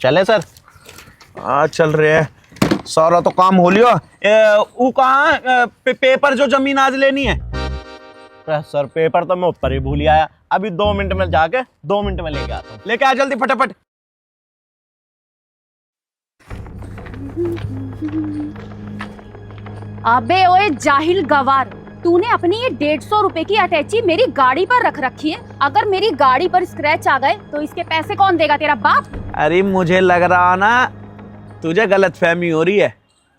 चले सर। चल रहे है सारा तो काम हो लियो। वो कहाँ पेपर जो जमीन आज लेनी है? सर पेपर तो मैं ऊपर ही भूल आया, अभी 2 मिनट में जाके 2 मिनट में लेके आता हूँ। लेके आ जल्दी फटाफट। अबे ओए जाहिल गवार, तूने अपनी ये 150 रुपए की अटैची मेरी गाड़ी पर रख रखी है। अगर मेरी गाड़ी पर स्क्रैच आ गए तो इसके पैसे कौन देगा? तेरा बाप। अरे मुझे लग रहा ना तुझे गलतफहमी हो रही है।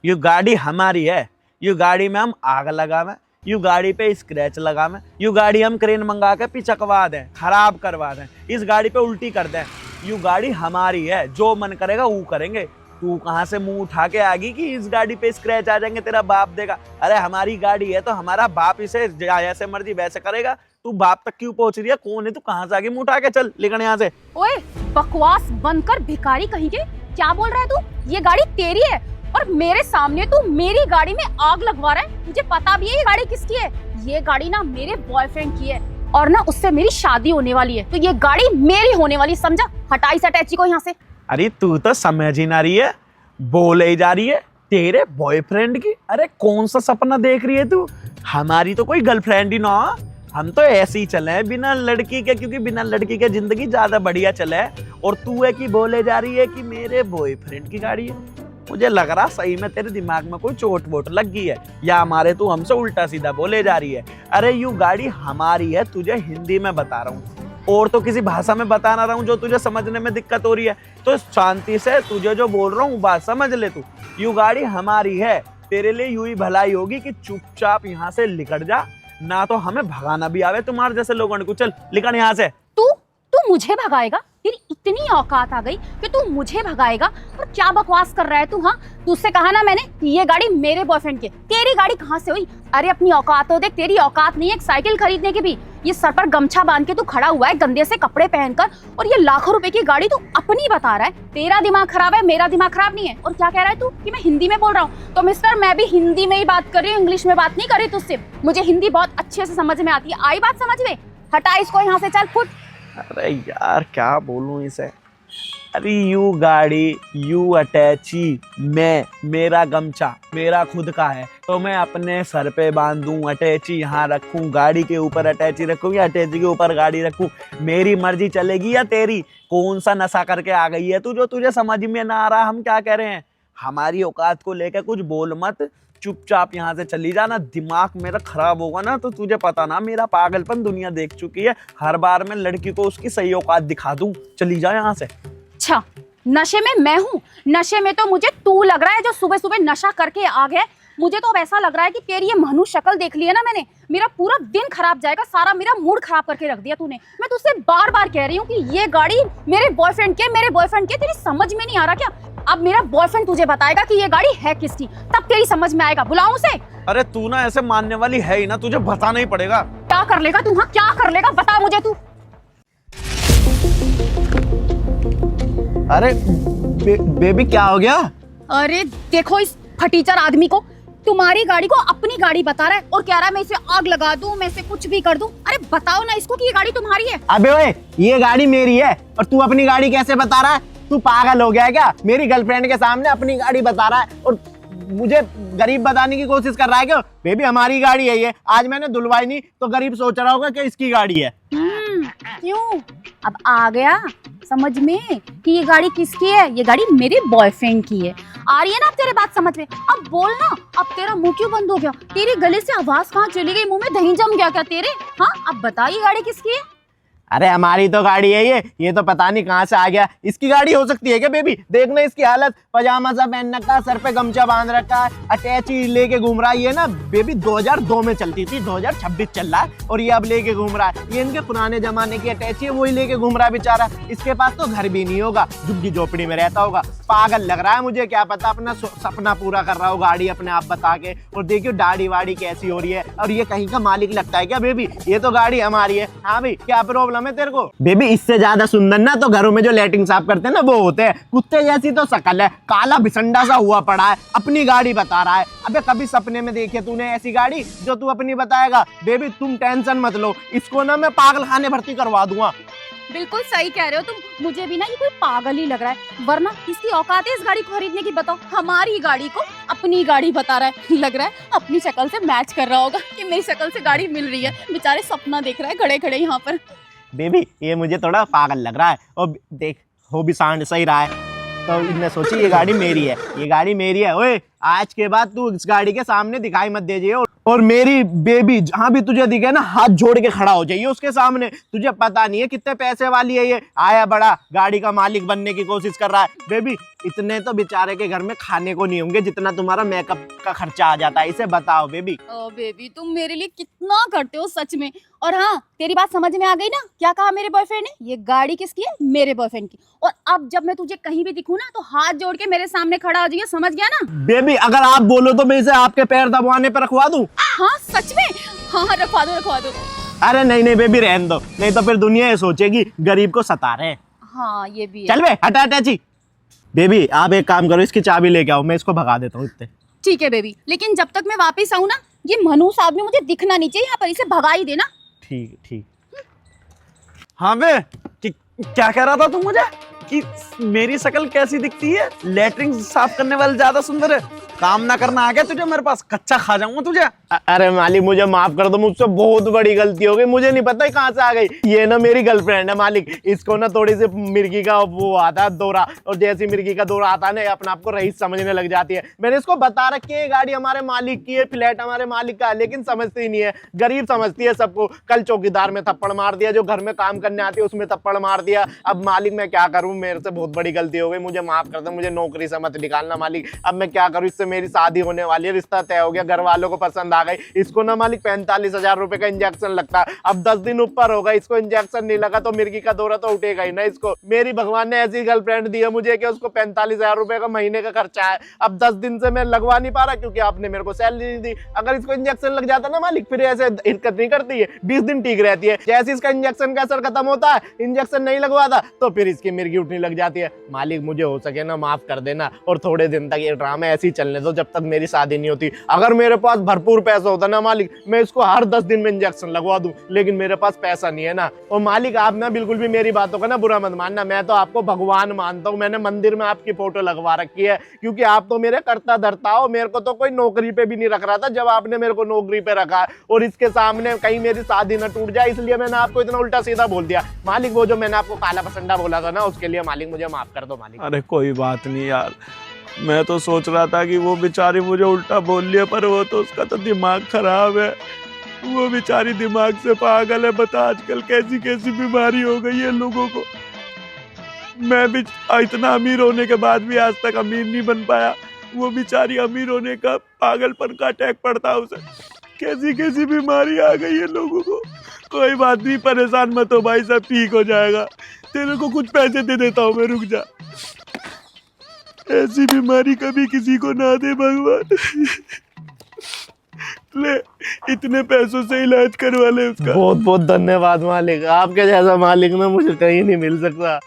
ये गाड़ी हमारी है, ये गाड़ी में हम आग लगावे, यू गाड़ी पे स्क्रैच लगावे, यू गाड़ी हम क्रेन मंगा के पिचकवा दें, खराब करवा दें, इस गाड़ी पे उल्टी कर दें। यू गाड़ी हमारी है, जो मन करेगा वो करेंगे। तू कहाँ से मुंह उठा के आ गई कि इस गाड़ी पे स्क्रैच आ जाएंगे तेरा बाप देगा? अरे हमारी गाड़ी है तो हमारा बाप इसे जैसे मर्जी वैसे करेगा। तू बाप तक क्यों पहुंच रही है? कौन है तू? कहाँ से आ गई? मुंह उठा के चल निकल यहाँ से। ओए बकवास बंद कर भिखारी कहीं के। क्या बोल रहा है तू? ये गाड़ी तेरी है और मेरे सामने तू मेरी गाड़ी में आग लगवा रहा है। तुझे पता भी है ये गाड़ी किसकी है? ये गाड़ी ना मेरे बॉयफ्रेंड की है और ना उससे मेरी शादी होने वाली है, तो ये गाड़ी मेरी होने वाली, समझा? हटा इस अटैची को यहाँ से। अरे तू तो समझ ही ना रही है, बोले जा रही है तेरे बॉयफ्रेंड की। अरे कौन सा सपना देख रही है तू? हमारी तो कोई गर्लफ्रेंड ही ना, हम तो ऐसे ही चले हैं बिना लड़की के, क्योंकि बिना लड़की के जिंदगी ज्यादा बढ़िया चले है। और तू है कि बोले जा रही है कि मेरे बॉयफ्रेंड की गाड़ी है। मुझे लग रहा सही में तेरे दिमाग में कोई चोट वोट लग गई है, या हमारे तू हमसे उल्टा सीधा बोले जा रही है। अरे यू गाड़ी हमारी है, तुझे हिंदी में बता रहा हूँ और तो किसी भाषा में बता ना रहा हूँ जो तुझे समझने में दिक्कत हो रही है। तो शांति से तुझे जो बोल रहा हूँ बात समझ ले तू। यू गाड़ी हमारी है, तेरे लिए यूं ही भलाई होगी कि चुपचाप यहाँ से निकल जा, ना तो हमें भगाना भी आवे तुम्हारे जैसे लोगों को। चल निकल यहाँ से। तू मुझे भगाएगा? तेरी इतनी औकात आ गई कि तू मुझे भगाएगा? और क्या बकवास कर रहा है तू? हाँ, तुझसे कहा ना मैंने कि ये गाड़ी मेरे बॉयफ्रेंड की। तेरी गाड़ी कहाँ से हुई? अरे अपनी औकात तो देख, तेरी औकात नहीं है एक साइकिल खरीदने की भी। ये सर पर गमछा बांध के तू खड़ा हुआ है गंदे से कपड़े पहनकर, और ये लाखों रुपए की गाड़ी तू अपनी बता रहा है। तेरा दिमाग खराब है, मेरा दिमाग खराब नहीं है। और क्या कह रहा है तू कि मैं हिंदी में बोल रहा हूँ? तो मिस्टर मैं भी हिंदी में ही बात कर रही हूँ, इंग्लिश में बात नहीं कर रही तुझसे। मुझे हिंदी बहुत अच्छे से समझ में आती है। आई बात समझ में? हटा इसको यहाँ से, चल फुट। अरे यार क्या बोलूं इसे। अरे यू गाड़ी, यू अटैची, मैं, मेरा गमछा मेरा खुद का है, तो मैं अपने सर पे बांधूं, अटैची यहाँ रखूं, गाड़ी के ऊपर अटैची रखूं या अटैची के ऊपर गाड़ी रखूं? मेरी मर्जी चलेगी या तेरी? कौन सा नशा करके आ गई है तू जो तुझे समझ में ना आ रहा हम क्या कह रहे हैं? हमारी औकात को लेकर कुछ बोल मत, चुपचाप यहाँ से चली जाना। दिमाग मेरा खराब होगा ना तो तुझे पता ना मेरा पागलपन दुनिया देख चुकी है। हर बार मैं लड़की को उसकी सही औकात दिखा दूं। चली जा यहाँ से। अच्छा, नशे में मैं हूँ? नशे में तो मुझे तू लग रहा है जो सुबह सुबह नशा करके आ गया। मुझे तो अब ऐसा लग रहा है कि तेरी ये मनु शक्ल देख ली है ना मैंने, मेरा पूरा दिन खराब जाएगा। सारा मेरा मूड खराब करके रख दिया तूने। मैं तुझसे बार बार कह रही हूँ कि ये गाड़ी मेरे बॉयफ्रेंड के, तेरी समझ में नहीं आ रहा क्या? अब मेरा बॉयफ्रेंड तुझे बताएगा कि ये गाड़ी है किसकी, तब तेरी समझ में आएगा। बुलाऊं उसे? अरे तू ना ऐसे मानने वाली है ही ना, तुझे बताना ही पड़ेगा। क्या कर लेगा तू? हाँ क्या कर लेगा, बता मुझे तू। अरे बेबी क्या हो गया? अरे देखो इस फटीचर आदमी को, तुम्हारी गाड़ी को अपनी गाड़ी बता रहा है और कह रहा है मैं इसे आग लगा दूं, मैं इसे कुछ भी कर दूं। अरे बताओ ना इसको कि ये गाड़ी तुम्हारी है। अबे ओए, ये गाड़ी मेरी है और तू अपनी गाड़ी कैसे बता रहा है? तू पागल हो गया है क्या? मेरी गर्लफ्रेंड के सामने अपनी गाड़ी बता रहा है और मुझे गरीब बताने की कोशिश कर रहा है क्या? बेबी हमारी गाड़ी है ये, आज मैंने धुलवाई नहीं तो गरीब सोच रहा होगा कि इसकी गाड़ी है। क्यों? अब आ गया समझ में कि ये गाड़ी किसकी है? ये गाड़ी मेरे बॉयफ्रेंड की है। आ रही है ना अब तेरे बात समझ में? अब बोल ना, अब तेरा मुंह क्यों बंद हो गया? तेरे गले से आवाज कहाँ चली गई? मुंह में दही जम गया क्या तेरे? हाँ अब बता ये गाड़ी किसकी है? अरे हमारी तो गाड़ी है ये तो पता नहीं कहाँ से आ गया। इसकी गाड़ी हो सकती है क्या बेबी? देखना इसकी हालत, पजामा सा पहन रखा, सर पे गमछा बांध रखा है, अटैची लेके घूम रहा है। ये ना बेबी 2002 में चलती थी, 2026 चल रहा है और ये अब लेके घूम रहा है। ये इनके पुराने जमाने की अटैची है, वही लेके घूम रहा है बेचारा। इसके पास तो घर भी नहीं होगा, झुग्गी झोपड़ी में रहता होगा। पागल लग रहा है मुझे, क्या पता अपना सपना पूरा कर रहा हो गाड़ी अपने आप बता के। और देखियो दाढ़ी वाड़ी कैसी हो रही है, और ये कहीं का मालिक लगता है क्या बेबी? ये तो गाड़ी हमारी है। हाँ भाई क्या प्रॉब्लम है तेरे को? बेबी इससे ज्यादा सुंदर ना तो घरों में जो लैट्रिन साफ करते हैं ना वो होते हैं। कुत्ते जैसी तो शकल है, काला भिसंडा सा हुआ पड़ा है, अपनी गाड़ी बता रहा है। अबे कभी सपने में देखी तूने ऐसी गाड़ी जो तू अपनी बताएगा? बेबी तुम टेंशन मत लो, इसको ना मैं पागल खाने भर्ती करवा दूंगा। बिल्कुल सही कह रहे हो तुम। मुझे भी ना ये कोई पागल ही लग रहा है, वरना इसकी औकात है इस गाड़ी को खरीदने की। बताओ, हमारी गाड़ी को अपनी गाड़ी बता रहा है। लग रहा है अपनी शक्ल से मैच कर रहा होगा कि मेरी शक्ल से गाड़ी मिल रही है। बेचारे सपना देख रहा है खड़े खड़े यहाँ पर। बेबी ये मुझे थोड़ा पागल लग रहा है, और देख हो भी सांड सही रहा है। तो इनने सोची ये गाड़ी मेरी है, ये गाड़ी मेरी है। ओए आज के बाद तू इस गाड़ी के सामने दिखाई मत दीजिए, और मेरी बेबी जहां भी तुझे दिखे ना हाथ जोड़ के खड़ा हो जाइए उसके सामने। तुझे पता नहीं है कितने पैसे वाली है ये, आया बड़ा गाड़ी का मालिक बनने की कोशिश कर रहा है। बेबी इतने तो बेचारे के घर में खाने को नहीं होंगे जितना तुम्हारा मेकअप का खर्चा आ जाता है, इसे बताओ बेबी। ओ बेबी, तुम मेरे लिए कितना करते हो सच में। और हाँ, तेरी बात समझ में आ गई ना, क्या कहा मेरे बॉयफ्रेंड ने? ये गाड़ी किसकी है? मेरे बॉयफ्रेंड की। और अब जब मैं तुझे कहीं भी दिखूं ना तो हाथ जोड़ के मेरे सामने खड़ा हो जाइए, समझ गया ना? बेबी अगर आप बोलो तो मैं इसे आपके पैर दबाने पर रखवा दूं। हाँ सच में, हाँ रखवा दो रखवा दो। अरे नहीं नहीं बेबी रहने दो, नहीं तो फिर दुनिया ये सोचेगी गरीब को सता रहे हैं। हाँ ये भी है। चल बे हटा हटा ची। बेबी आप एक काम करो, इसकी चाबी लेके आओ, मैं इसको भगा देता हूँ इतने। ठीक है बेबी, लेकिन जब तक मैं वापस आऊँ ना, ये मनहूस आदमी मुझे दिखना नहीं चाहिए यहाँ पर, इसे भगा ही देना। ठीक ठीक। हाँ बे, क्या कह रहा था तू मुझे कि मेरी शक्ल कैसी दिखती है? लैट्रिन साफ करने वाले ज्यादा सुंदर है। काम ना करना आ गया तुझे मेरे पास, कच्चा खा जाऊंगा तुझे। अरे मालिक मुझे माफ कर दो, मुझसे बहुत बड़ी गलती हो गई, मुझे नहीं पता कहाँ से आ गई। ये ना मेरी गर्लफ्रेंड है मालिक, इसको ना थोड़ी सी मिर्गी का वो आता है दौरा, और जैसी मिर्गी का दौरा आता है ना अपने आप को रईस समझने लग जाती है। मैंने इसको बता रखी है गाड़ी हमारे मालिक की है, फ्लैट हमारे मालिक का है, लेकिन समझती नहीं है, गरीब समझती है सबको। कल चौकीदार में थप्पड़ मार दिया, जो घर में काम करने आती है उसमें थप्पड़ मार दिया। अब मालिक मैं क्या करूं, मेरे से बहुत बड़ी गलती हो गई, मुझे माफ कर दो, मुझे नौकरी से मत निकालना मालिक। अब मैं क्या करूं, इससे मेरी शादी होने वाली है, रिश्ता तय हो गया, घर वालों को पसंद आ गई। इसको ना मालिक 45,000 रुपए का इंजेक्शन लगता है, अब 10 दिन ऊपर होगा, इसको इंजेक्शन नहीं लगा तो मिर्गी का दौरा तो उठेगा ही ना इसको। मेरी भगवान ने ऐसी गर्लफ्रेंड दी है मुझे कि उसको 45,000 रुपए का महीने का खर्चा है। अब 10 दिन से मैं लगवा नहीं पा रहा क्योंकि आपने मेरे को सैलरी नहीं दी। अगर इसको इंजेक्शन लग जाता ना मालिक, फिर ऐसे हिरकत नहीं करती है, 20 दिन ठीक रहती है। जैसे इसका इंजेक्शन का असर खत्म होता है, इंजेक्शन नहीं लगवाता तो फिर इसकी मिर्गी उठने लग जाती है। मालिक मुझे हो सके ना माफ कर देना, और थोड़े दिन तक ये ड्रामा ऐसे ही चलने दो जब तक मेरी शादी नहीं होती। अगर मेरे पास भरपूर पैसा होता ना मालिक, मैं इसको हर 10 दिन में इंजेक्शन लगवा दूं, लेकिन मेरे पास पैसा नहीं है ना। और मालिक आप ना बिल्कुल भी मेरी बातों का ना बुरा मत मानना, मैं तो आपको भगवान मानता हूँ। मैंने मंदिर में आपकी फोटो लगवा रखी है क्योंकि आप तो मेरे करता धरता हो। मेरे को तो कोई नौकरी पे भी नहीं रख रहा था, जब आपने मेरे को नौकरी पे रखा, और इसके सामने कहीं मेरी शादी ना टूट जाए इसलिए मैंने आपको इतना उल्टा सीधा बोल दिया। मालिक वो जो मैंने आपको काला पसंदा बोला था ना, उसके लिए मालिक मुझे माफ कर दो मालिक। अरे कोई बात नहीं यार, मैं तो सोच रहा था कि वो बेचारी मुझे उल्टा बोल लिया, पर वो तो उसका तो दिमाग खराब है, वो बेचारी दिमाग से पागल है। बता आजकल कैसी कैसी बीमारी हो गई है लोगों को। मैं भी इतना अमीर होने के बाद भी आज तक अमीर नहीं बन पाया, वो बेचारी अमीर होने का पागलपन का अटैक पड़ता उसे। कैसी कैसी बीमारी आ गई है लोगों को। कोई बात नहीं, परेशान मत हो भाई, सब ठीक हो जाएगा। तेरे को कुछ पैसे दे देता हूँ मैं, रुक जा। ऐसी बीमारी कभी किसी को ना दे भगवान। ले इतने पैसों से इलाज करवा ले उसका। बहुत बहुत धन्यवाद मालिक, आपके जैसा मालिक ना मुझे कहीं नहीं मिल सकता।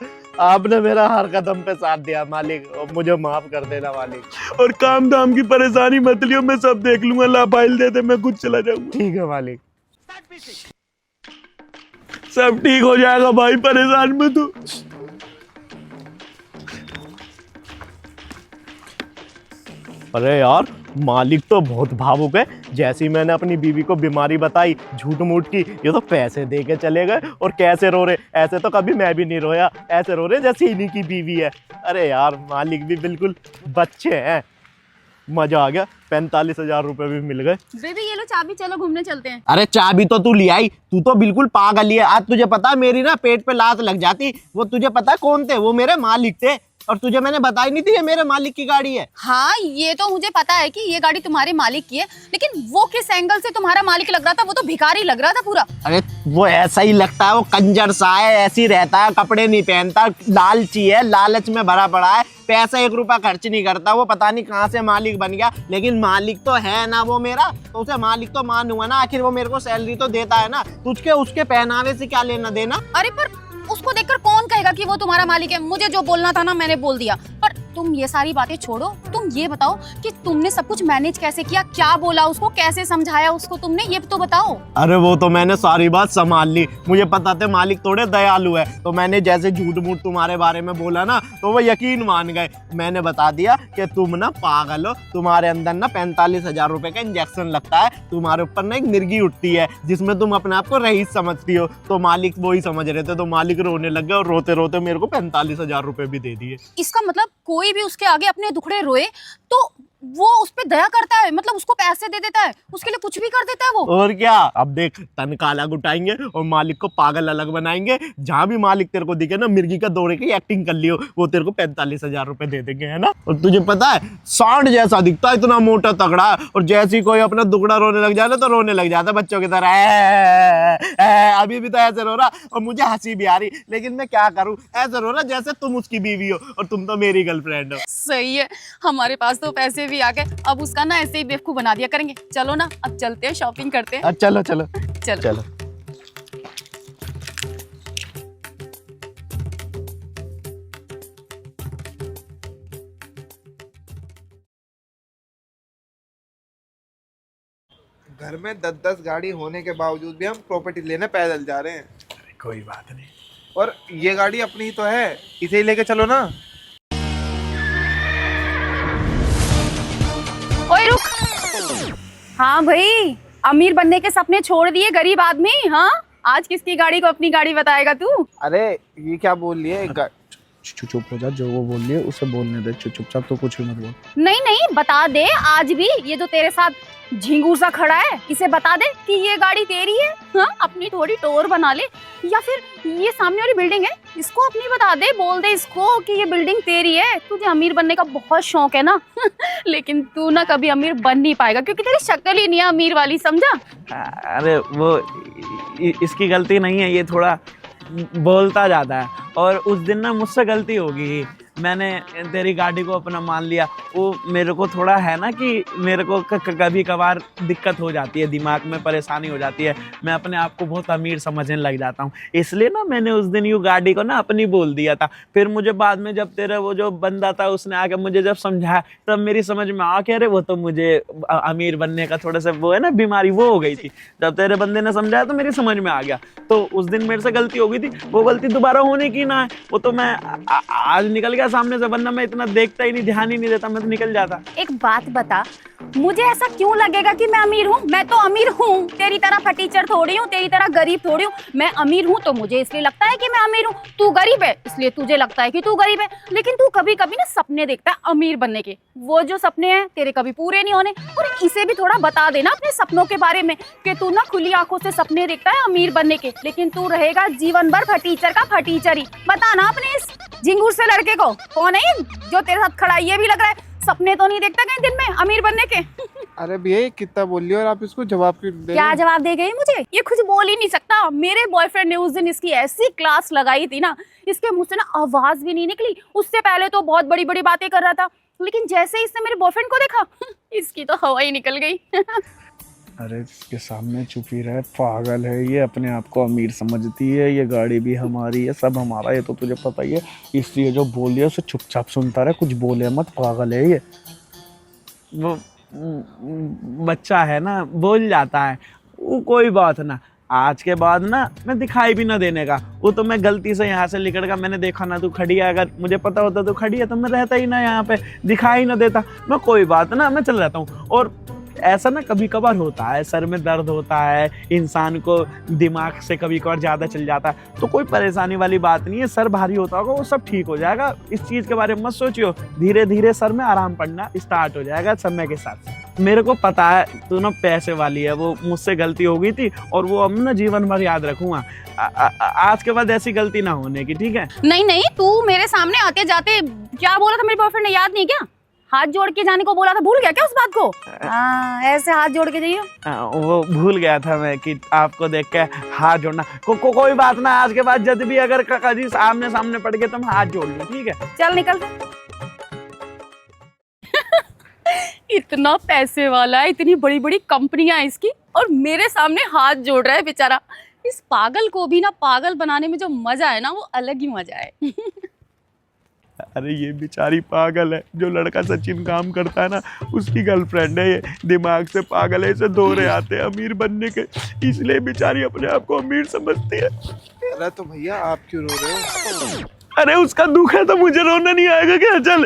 आपने मेरा हर कदम पे साथ दिया मालिक, और मुझे माफ कर देना मालिक। और काम धाम की परेशानी मत लियो, मैं सब देख लूंगा। ला फाइल दे दे, मैं खुद चला जाऊंगा। ठीक है मालिक। सब ठीक हो जाएगा भाई, परेशान मत हो। अरे यार मालिक तो बहुत भावुक है, जैसी मैंने अपनी बीवी को बीमारी बताई झूठ मूठ की, ये तो पैसे दे के चले गए। और कैसे रो रहे, ऐसे तो कभी मैं भी नहीं रोया, ऐसे रो रहे जैसे इन्हीं की बीवी है। अरे यार मालिक भी बिल्कुल बच्चे हैं। मजा आ गया, 45,000 रुपए भी मिल गए। बेबी ये लो चाबी, चलो घूमने चलते हैं। अरे चाबी तो तू ले आई, तू तो बिल्कुल पागल ही है। आज तुझे पता है मेरी ना पेट पे लात लग जाती। वो तुझे पता है कौन थे? वो मेरे मालिक थे, और तुझे मैंने बताई नहीं थी ये मेरे मालिक की गाड़ी है। हाँ ये तो मुझे पता है कि ये गाड़ी तुम्हारे मालिक की है, लेकिन वो किस एंगल से तुम्हारा मालिक लग रहा था? वो तो भिखारी लग रहा था पूरा। अरे वो ऐसा ही लगता है, वो कंजर सा है, ऐसे ही रहता है, कपड़े नहीं पहनता, लालची है, लालच में भरा पड़ा है, पैसा 1 रुपया खर्च नहीं करता। वो पता नहीं कहाँ से मालिक बन गया, लेकिन मालिक तो है ना वो मेरा, तो उसे मालिक तो मानूंगा ना। आखिर वो मेरे को सैलरी तो देता है ना, तुझके उसके पहनावे से क्या लेना देना। अरे पर उसको देखकर कौन कहेगा कि वो तुम्हारा मालिक है? मुझे जो बोलना था ना मैंने बोल दिया, पर तुम ये सारी बातें छोड़ो, तुम ये बताओ कि तुमने सब कुछ मैनेज कैसे किया, क्या बोला उसको, कैसे समझाया उसको तुमने, ये तो बताओ। अरे वो तो मैंने सारी बात संभाल ली, मुझे पता था मालिक थोड़े दयालु है, तो मैंने जैसे झूठ मूठ तुम्हारे बारे में बोला ना तो वो यकीन मान गए। मैंने बता दिया कि तुम ना पागल हो, तुम्हारे अंदर ना 45,000 रुपए का इंजेक्शन लगता है, तुम्हारे ऊपर ना एक मिर्गी उठती है जिसमें तुम अपने आप को रईस समझती हो। तो मालिक वही समझ रहे थे, तो मालिक रोने लग गए और रोते रोते मेरे को 45,000 रुपए भी दे दिए। इसका मतलब कोई भी उसके आगे अपने दुखड़े रोए तो वो उस पे दया करता है, मतलब उसको पैसे दे देता है, उसके लिए कुछ भी कर देता है वो। और क्या, अब देख तनख्वाह अलग उठाएंगे और मालिक को पागल अलग बनाएंगे। जहां भी मालिक तेरे को दिखे ना मिर्गी का दौड़े की एक्टिंग कर लियो, वो तेरे को 45,000 रुपए दे देंगे, है ना। और तुझे पता है सांड जैसा दिखता है, इतना मोटा तगड़ा है, और जैसे ही कोई अपना दुखड़ा रोने लग जाए ना तो रोने लग जाता है बच्चों की तरह। अभी भी तो ऐसे रो रहा और मुझे हंसी भी आ रही, लेकिन मैं क्या करूं, ऐसे रो रहा जैसे तुम उसकी बीवी हो और तुम तो मेरी गर्लफ्रेंड हो। सही है, हमारे पास तो पैसे भी आ गए, अब उसका ना ऐसे ही बेवकूफ बना दिया करेंगे। चलो ना अब चलते हैं, शॉपिंग करते हैं। चलो चलो चलो चलो। घर में 10-10 गाड़ी होने के बावजूद भी हम प्रॉपर्टी लेने पैदल जा रहे हैं। कोई बात नहीं। और ये गाड़ी अपनी ही तो है, इसे ही लेके चलो ना। ओए रुक। हाँ भाई, अमीर बनने के सपने छोड़ दिए गरीब आदमी। हाँ, आज किसकी गाड़ी को अपनी गाड़ी बताएगा तू? अरे ये क्या बोल लिए? चुप हो जा, जो वो बोल रही है उसे बोलने दे, चुपचाप तो कुछ भी मत बोल। नहीं नहीं, बता दे आज भी, ये जो तेरे साथ झिंगूर सा खड़ा है इसे बता दे कि ये गाड़ी तेरी है। हाँ, अपनी थोड़ी टोर बना ले, या फिर ये सामने वाली बिल्डिंग है इसको अपनी बता दे, बोल दे इसको कि ये बिल्डिंग तेरी है। तुझे अमीर बनने का बहुत शौक है ना लेकिन तू ना कभी अमीर बन नहीं पाएगा क्योंकि तेरी शक्ल ही नहीं है अमीर वाली, समझा? अरे वो इसकी गलती नहीं है, ये थोड़ा बोलता जाता है, और उस दिन ना मुझसे गलती होगी, मैंने तेरी गाड़ी को अपना मान लिया। वो मेरे को थोड़ा है ना कि मेरे को कभी कभार दिक्कत हो जाती है, दिमाग में परेशानी हो जाती है, मैं अपने आप को बहुत अमीर समझने लग जाता हूँ, इसलिए ना मैंने उस दिन यूँ गाड़ी को ना अपनी बोल दिया था। फिर मुझे बाद में जब तेरा वो जो बंदा था उसने आके मुझे जब समझाया तब मेरी समझ में आ के, अरे वो तो मुझे अमीर बनने का थोड़ा सा वो है ना बीमारी वो हो गई थी। जब तेरे बंदे ने समझाया तो मेरी समझ में आ गया, तो उस दिन मेरे से गलती हो गई थी, वो गलती दोबारा होने की ना है। वो तो मैं आज निकल गया सामने से, वरना मैं इतना देखता ही नहीं, ध्यान ही नहीं देता, मैं तो निकल जाता। एक बात बता, मुझे ऐसा क्यों लगेगा कि मैं अमीर हूँ? मैं तो अमीर हूँ, तेरी तरह फटीचर थोड़ी हूँ, तेरी तरह गरीब थोड़ी हूँ। मैं अमीर हूँ तो मुझे इसलिए लगता है कि मैं अमीर हूँ, तू गरीब है इसलिए तुझे लगता है कि तू गरीब है। लेकिन तू कभी कभी ना सपने देखता है अमीर बनने के, वो जो सपने हैं तेरे कभी पूरे नहीं होने। और इसे भी थोड़ा बता देना अपने सपनों के बारे में कि तू ना खुली आंखों से सपने देखता है अमीर बनने के, लेकिन तू रहेगा जीवन भर फटीचर का फटीचर ही। बता ना अपने इस झिंगूर से लड़के को, कौन है जो तेरे साथ खड़ा है? ये भी लग रहा है सपने तो नहीं देखता कहीं दिन में अमीर बनने के। अरे भैया ये कितना बोल लिया और आप इसको जवाब क्यों दे रहे क्या हैं? जवाब दे गई मुझे? ये कुछ बोल ही नहीं सकता। मेरे बॉयफ्रेंड ने उस दिन इसकी ऐसी क्लास लगाई थी ना, इसके मुंह से ना आवाज भी नहीं निकली। उससे पहले तो बहुत बड़ी बड़ी बातें कर रहा था, लेकिन जैसे इसने मेरे बॉयफ्रेंड को देखा इसकी तो हवा ही निकल गई। अरे इसके सामने चुप ही रहे, पागल है ये, अपने आप को अमीर समझती है, ये गाड़ी भी हमारी है, सब हमारा है, तो तुझे पता ही है, इसलिए जो बोल दिया उसे चुपचाप सुनता रहे, कुछ बोले मत, पागल है ये। वो बच्चा है ना, बोल जाता है, वो कोई बात ना। आज के बाद ना मैं दिखाई भी ना देने का, वो तो मैं गलती से यहाँ से निकल गया, मैंने देखा ना तू खड़ी है, अगर मुझे पता होता तो खड़ी है तो मैं रहता ही ना यहाँ पे, दिखाई ना देता मैं, कोई बात ना, मैं चल जाता हूँ। और ऐसा ना कभी कभार होता है, सर में दर्द होता है, इंसान को दिमाग से कभी कभार ज़्यादा चल जाता है, तो कोई परेशानी वाली बात नहीं है, सर भारी होता होगा वो सब ठीक हो जाएगा, इस चीज़ के बारे में मत सोचियो, धीरे धीरे सर में आराम पड़ना स्टार्ट हो जाएगा समय के साथ। मेरे को पता है तू ना पैसे वाली है, वो मुझसे गलती हो गई थी और वो अब ना जीवन भर याद रखूंगा, आज के बाद ऐसी गलती ना होने की, ठीक है? नहीं नहीं, तू मेरे सामने आते जाते क्या बोला था मेरे बॉयफ्रेंड ने, याद नहीं क्या? हाथ जोड़ के जाने को बोला था, भूल गया क्या उस बात को? ऐसे हाथ जोड़ के जाइए। वो भूल गया था मैं कि आपको देख के हाथ जोड़ना, कोई बात ना, आज के बाद जब भी अगर कभी सामने सामने पड़ गए तो हम हाथ जोड़ लें, ठीक है? चल निकल। इतना पैसे वाला है, इतनी बड़ी बड़ी कंपनियां हैं इसकी, और मेरे सामने हाथ जोड़ रहा है बेचारा। इस पागल को भी ना पागल बनाने में जो मजा है ना, वो अलग ही मजा है। अरे ये बेचारी पागल है, जो लड़का सचिन काम करता है ना उसकी गर्लफ्रेंड है ये, दिमाग से पागल है, इसे दौरे आते हैं अमीर बनने के, इसलिए बेचारी अपने आप को अमीर समझती है। अरे तो भैया आप क्यों रो रहे हो? अरे उसका दुख है तो मुझे रोना नहीं आएगा क्या? चल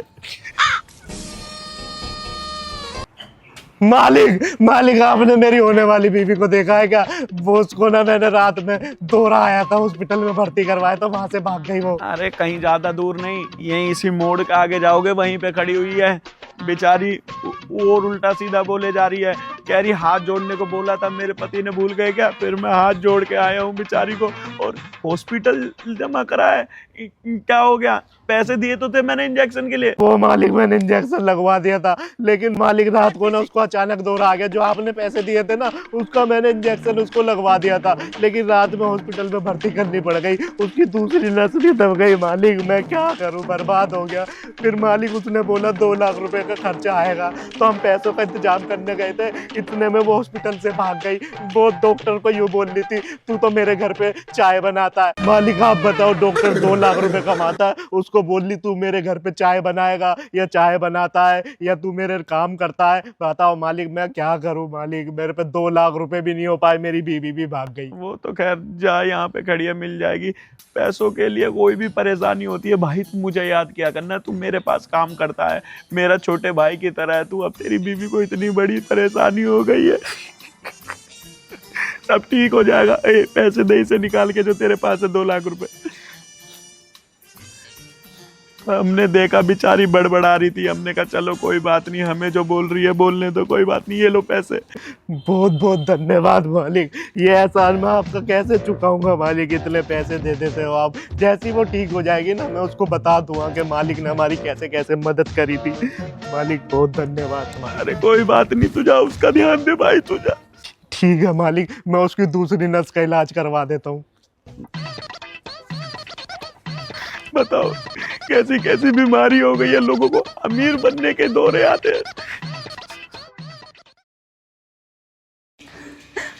मालिक आपने मेरी होने वाली बीवी को देखा है क्या? वो उसको ना मैंने रात में दौरा आया था, हॉस्पिटल में भर्ती करवाया तो वहां से भाग गई वो। अरे कहीं ज्यादा दूर नहीं, यहीं इसी मोड़ के आगे जाओगे वहीं पे खड़ी हुई है बेचारी, और उल्टा सीधा बोले जा रही है, कह रही हाथ जोड़ने को बोला था मेरे पति ने, भूल गए क्या? फिर मैं हाथ जोड़ के आया हूँ बेचारी को, और हॉस्पिटल जमा करा है। क्या हो गया? पैसे दिए तो थे मैंने इंजेक्शन के लिए। वो मालिक मैंने इंजेक्शन लगवा दिया था, लेकिन मालिक रात को ना उसको अचानक दौरा आ गया, जो आपने पैसे दिए थे ना उसका मैंने इंजेक्शन उसको लगवा दिया था, लेकिन रात में हॉस्पिटल में भर्ती करनी पड़ गई, उसकी दूसरी नस भी दब गई। मालिक मैं क्या करूं, बर्बाद हो गया। फिर मालिक उसने बोला 2 लाख रुपए का खर्चा आएगा, तो हम पैसों का इंतजाम करने गए थे, इतने में वो हॉस्पिटल से भाग गई। वो डॉक्टर को यूँ बोल रही थी तू तो मेरे घर पे चाय बनाता है। मालिक आप बताओ, डॉक्टर 2 लाख रुपए कमाता है, उसको बोल ली तू मेरे घर पे चाय बनाएगा या चाय बनाता है या तू मेरे काम करता है? बताओ मालिक मैं क्या करूं? मालिक मेरे पे 2 लाख रुपए भी नहीं हो पाए, मेरी बीवी भी भाग गई। वो तो खैर जा, यहाँ पे खड़ी है, मिल जाएगी। पैसों के लिए कोई भी परेशानी होती है भाई, तू मुझे याद किया करना, तू मेरे पास काम करता है, मेरा छोटे भाई की तरह है तू। अब तेरी बीवी को इतनी बड़ी परेशानी हो गई है, सब ठीक हो जाएगा। पैसे दे इसे निकाल के जो तेरे पास है 2 लाख रुपए। हमने देखा बेचारी बड़बड़ा रही थी, हमने कहा चलो कोई बात नहीं, हमें जो बोल रही है बोलने दो, कोई बात नहीं, ये लो पैसे। बहुत बहुत धन्यवाद मालिक, ये एहसान मैं आपका कैसे चुकाऊंगा मालिक, इतने पैसे दे देते हो आप। जैसी वो ठीक हो जाएगी ना मैं उसको बता दूंगा कि मालिक ने हमारी कैसे कैसे मदद करी थी। मालिक बहुत धन्यवाद तुम्हारा। अरे कोई बात नहीं, तू जा, उसका ध्यान दे भाई, तू जा। ठीक है मालिक, मैं उसकी दूसरी नस का इलाज करवा देता हूँ। बताओ कैसी कैसी बीमारी हो गई है, लोगों को अमीर बनने के दौरे आते हैं।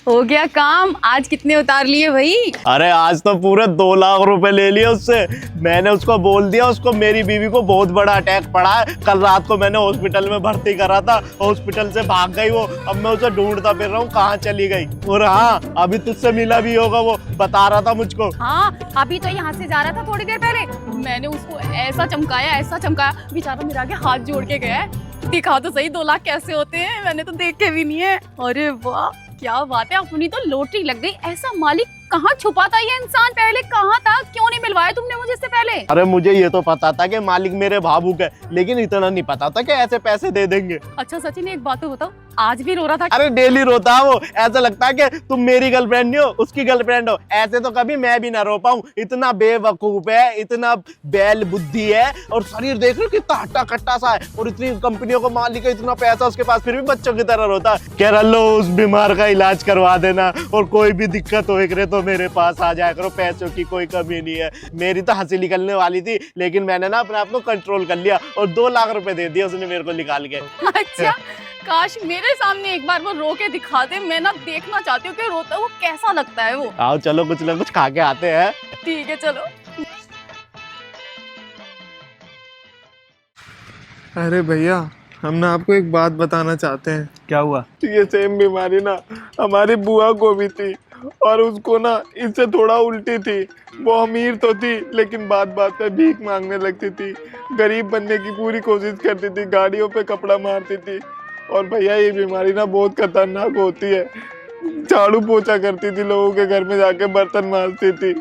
हो गया काम। आज कितने उतार लिए भाई? अरे आज तो पूरे 2 लाख रुपए ले लिए उससे। मैंने उसको बोल दिया, उसको मेरी बीवी को बहुत बड़ा अटैक पड़ा है, कल रात को मैंने हॉस्पिटल में भर्ती करा था, हॉस्पिटल से भाग गई वो। अब मैं उसे ढूंढता फिर रहा हूँ कहाँ चली गई। और हाँ अभी तुझसे मिला भी होगा, वो बता रहा था मुझको। हाँ अभी तो यहाँ से जा रहा था थोड़ी देर पहले, मैंने उसको ऐसा चमकाया, बेचारा मेरे आगे हाथ जोड़ के गया है। दिखा तो सही 2 लाख कैसे होते हैं, मैंने तो देखे भी नहीं है। अरे वाह क्या बात है, अपनी तो लॉटरी लग गई। ऐसा मालिक कहाँ छुपा था ये इंसान? पहले कहाँ था? क्यों नहीं मिलवाया तुमने मुझे इससे पहले? अरे मुझे ये तो पता था कि मालिक मेरे भावुक है, लेकिन इतना नहीं पता था कि ऐसे पैसे दे देंगे। अच्छा सचिन एक बात तो बताओ, आज भी रो रहा था? अरे डेली रोता है वो, ऐसा लगता है कि तुम मेरी गर्लफ्रेंड नहीं हो उसकी गर्लफ्रेंड हो। ऐसे तो कभी मैं भी ना रो पाऊं, इतना बेवकूफ है, इतना बैल बुद्धि है, और शरीर देख रहे हो कितना हट्टा कट्टा सा है, और इतनी कंपनियों को मालिक है, इतना पैसा उसके पास, फिर भी बच्चों की तरह रोता है। कह रहा लो उस बीमार का इलाज करवा देना, और कोई भी दिक्कत हो करे तो मेरे पास आ जाया करो, पैसों की कोई कमी नहीं है। मेरी तो हंसी निकलने वाली थी, लेकिन मैंने ना अपने आप को कंट्रोल कर लिया और 2 लाख रुपए दे दिए उसने मेरे को निकाल के। अच्छा काश मेरे सामने एक बार वो रो के दिखा दे, मैं ना देखना चाहती हूँ कि रोता वो कैसा लगता है वो। आओ चलो कुछ ना कुछ खा के आते हैं। ठीक है चलो। अरे भैया हम ना आपको एक बात बताना चाहते हैं। क्या हुआ? ये सेम बीमारी ना हमारी बुआ को भी थी, और उसको ना इससे थोड़ा उल्टी थी। वो अमीर तो थी लेकिन बात बात पे भीख मांगने लगती थी, गरीब बनने की पूरी कोशिश करती थी, गाड़ियों पे कपड़ा मारती थी। और भैया ये बीमारी ना बहुत खतरनाक होती है, झाड़ू पोछा करती थी, लोगों के घर में जाके बर्तन मारती थी।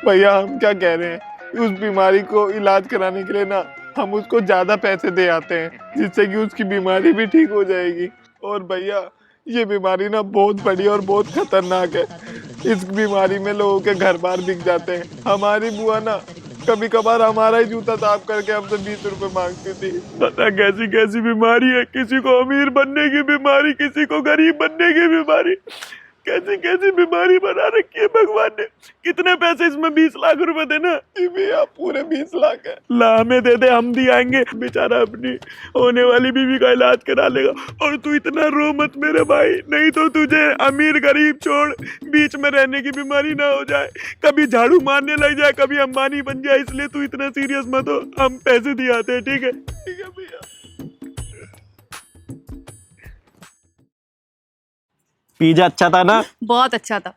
भैया हम क्या कह रहे हैं, उस बीमारी को इलाज कराने के लिए ना हम उसको ज़्यादा पैसे दे आते हैं, जिससे कि उसकी बीमारी भी ठीक हो जाएगी। और भैया ये बीमारी ना बहुत बड़ी और बहुत खतरनाक है, इस बीमारी में लोगों के घर बार बिक जाते हैं। हमारी बुआ ना कभी कभार हमारा ही जूता साफ करके हमसे 20 रुपए मांगती थी। पता कैसी कैसी बीमारी है, किसी को अमीर बनने की बीमारी, किसी को गरीब बनने की बीमारी, कैसी कैसी बीमारी बना रखी है भगवान ने। कितने पैसे इसमें? 20 लाख रुपए देना। जी भैया पूरे 20 लाख है। ला हमें दे दे, हम दिलाएंगे। बेचारा अपनी होने वाली बीवी का इलाज करा लेगा। और तू इतना रो मत मेरे भाई, नहीं तो तुझे अमीर गरीब छोड़ बीच में रहने की बीमारी ना हो जाए, कभी झाड़ू मारने लग जाए, कभी अंबानी बन जाए। इसलिए तू इतना सीरियस मत हो, हम पैसे दिलाते हैं, ठीक है? ठीक है भैया। पिज्जा अच्छा था ना? बहुत अच्छा था।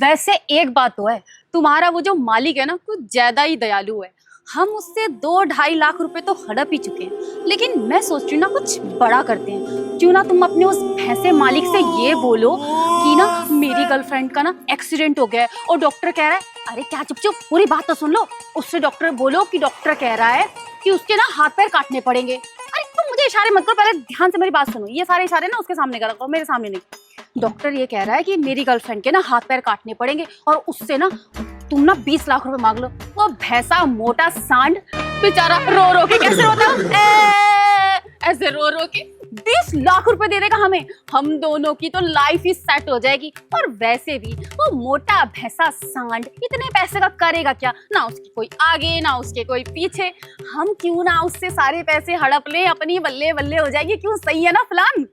वैसे एक बात तो है, तुम्हारा वो जो मालिक है ना कुछ ज्यादा ही दयालु है। हम उससे 2-2.5 लाख रुपए तो हड़प ही चुके हैं, लेकिन मैं सोच रही हूँ ना कुछ बड़ा करते हैं। क्यों ना तुम अपने उस भैंसे मालिक से ये बोलो कि ना मेरी गर्लफ्रेंड का ना एक्सीडेंट हो गया है और डॉक्टर कह रहा है, अरे क्या चुप चुप, पूरी बात तो सुन लो। उससे डॉक्टर बोलो कि डॉक्टर कह रहा है कि उसके ना हाथ पैर काटने पड़ेंगे। अरे तुम मुझे इशारे मत करो, पहले ध्यान से मेरी बात सुनो। ये सारे इशारे ना उसके सामने करो, मेरे सामने नहीं। डॉक्टर ये कह रहा है कि मेरी गर्लफ्रेंड के ना हाथ पैर काटने पड़ेंगे और उससे ना तुम ना 20 लाख रुपए मांग लो। वो भैंसा मोटा सांड बेचारा रो रो के कैसे रोता है, ऐसे रो रो के 20 लाख रुपए दे देगा हमें। हम दोनों की तो लाइफ ही सेट हो जाएगी। और वैसे भी वो मोटा भैंसा सांड इतने पैसे का करेगा क्या? ना उसकी कोई आगे ना उसके कोई पीछे। हम क्यों ना उससे सारे पैसे हड़प लें, अपनी बल्ले बल्ले हो जाएगी। क्यों, सही है ना फलान?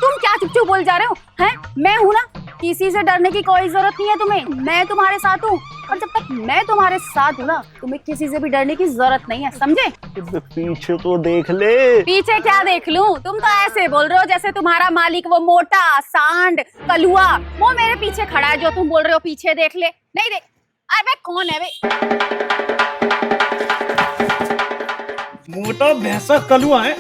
तुम क्या चुप चुप बोल जा रहे हो? हैं, मैं हूं ना, किसी से डरने की कोई जरूरत नहीं है तुम्हें। मैं तुम्हारे साथ हूँ और जब तक मैं तुम्हारे साथ हूँ ना तुम्हें किसी से भी डरने की जरूरत नहीं है, समझे? पीछे तो देख ले। पीछे क्या देख लूं? तुम तो ऐसे बोल रहे हो जैसे तुम्हारा मालिक वो मोटा सांड कलुआ वो मेरे पीछे खड़ा है। जो तुम बोल रहे हो पीछे देख ले, नहीं देख। अबे कौन है बे? मोटा भैंसा कलुआ है।